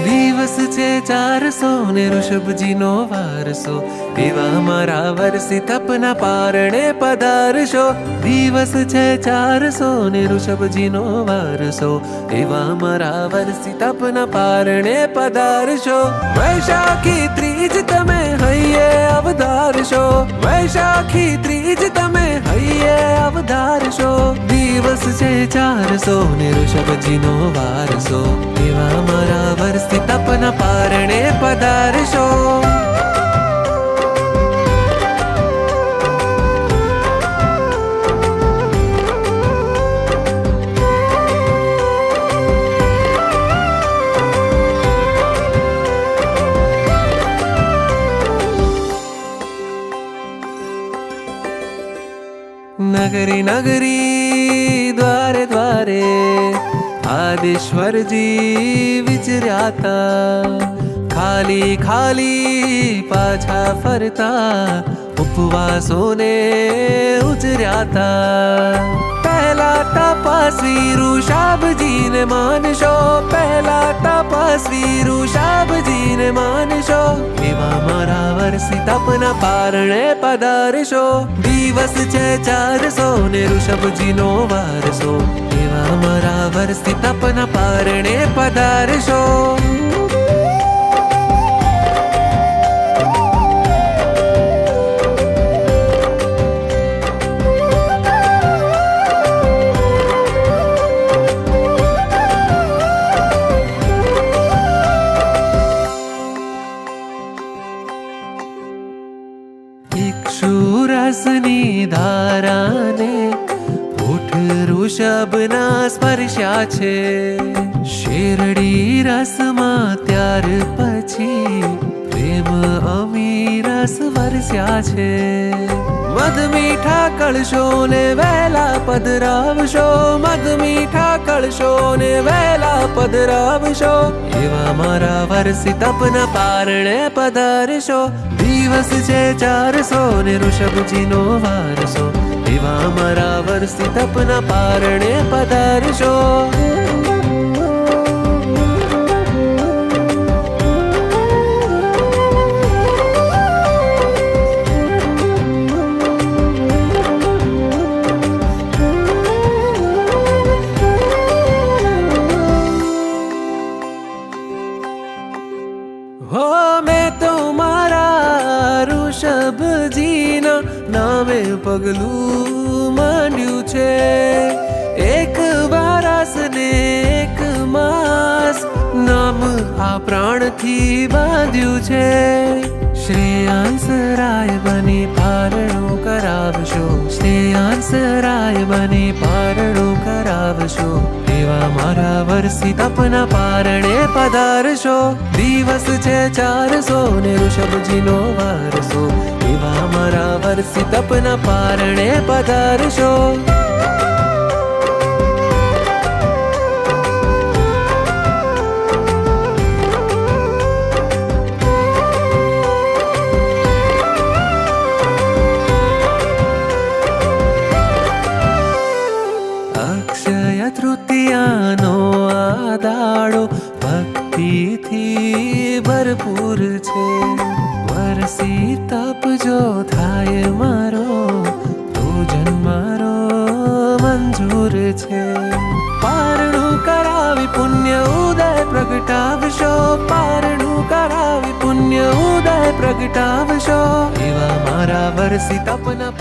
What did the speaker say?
દિવસ છે 400 ને ઋષભજીનો વારસો, એવા મારા વર્ષી તપના પારણે પધારશો. દિવસ છે 400 ને ઋષભજીનો વારસો, એવા મારા વર્ષી તપના પારણે પધારશો. વૈશાખી ત્રીજ તમે હૈયે અવધારશો, વૈશાખી ત્રીજ તમે હૈયે અવધારશો. દિવસ છે 400 ને ઋષભજીનો વારસો, એવા મારા વર્ષી તપના પારણે પધારશો. नगरी नगरी द्वारे द्वारे आदिश्वरजी विचर्याता, खाली खाली पाछा फरता उपवासोने उजर्याता. पहला तपस्वी ऋषभजीने मानशो, पहला तपस्वी ऋषभजीने मानशो. एवा मारा વર્ષી તપના પારણે પધારશો. દિવસ છે 400 ને ઋષભજીનો વારસો, એવા મારા વર્ષી તપના પારણે પધારશો. ઇક્ષુરસની ધારાને હોઠ ઋષભના સ્પર્શ્યા છે. શેરડી રસમાં ત્યાર પછી પ્રેમ અમીરસ વરસ્યા છે. મધ મીઠા કળશો ને વહેલા પધરાવશો, મધ મીઠા કળશો ને વહેલા પધરાવશો. એવા મારા વર્ષી તપના પારણે પધારશો. દિવસ છે 400 ને ઋષભજીનો વારસો, એવા મારા વર્ષી તપના પારણે પધારશો. હો મેં તો મારા ઋષભજીના નામે પગલું માંડ્યું છે. એક વારસ ને એક માસ નામ આ પ્રાણથી બાંધ્યું છે. શ્રેયાંસ રાય બની પારણું કરાવશો, શ્રેયાંસ રાય બની પારણું કરાવશો. એવા મારા વર્ષી તપના પારણે પધારશો. દિવસ છે 400 ને ઋષભજીનો વારસો, એવા મારા વર્ષી તપના પારણે પધારશો. અક્ષય તૃતીયાનો આ દાડો ભક્તિથી ભરપૂર છે. વર્ષી તપ જો થાય મારો તો જન્મારો મંજૂર છે. પારણું કરાવી પુણ્ય ઉદય પ્રગટાવશો, પારણું કરાવી પુણ્ય ઉદય પ્રગટાવશો. એવા મારા વર્ષી તપના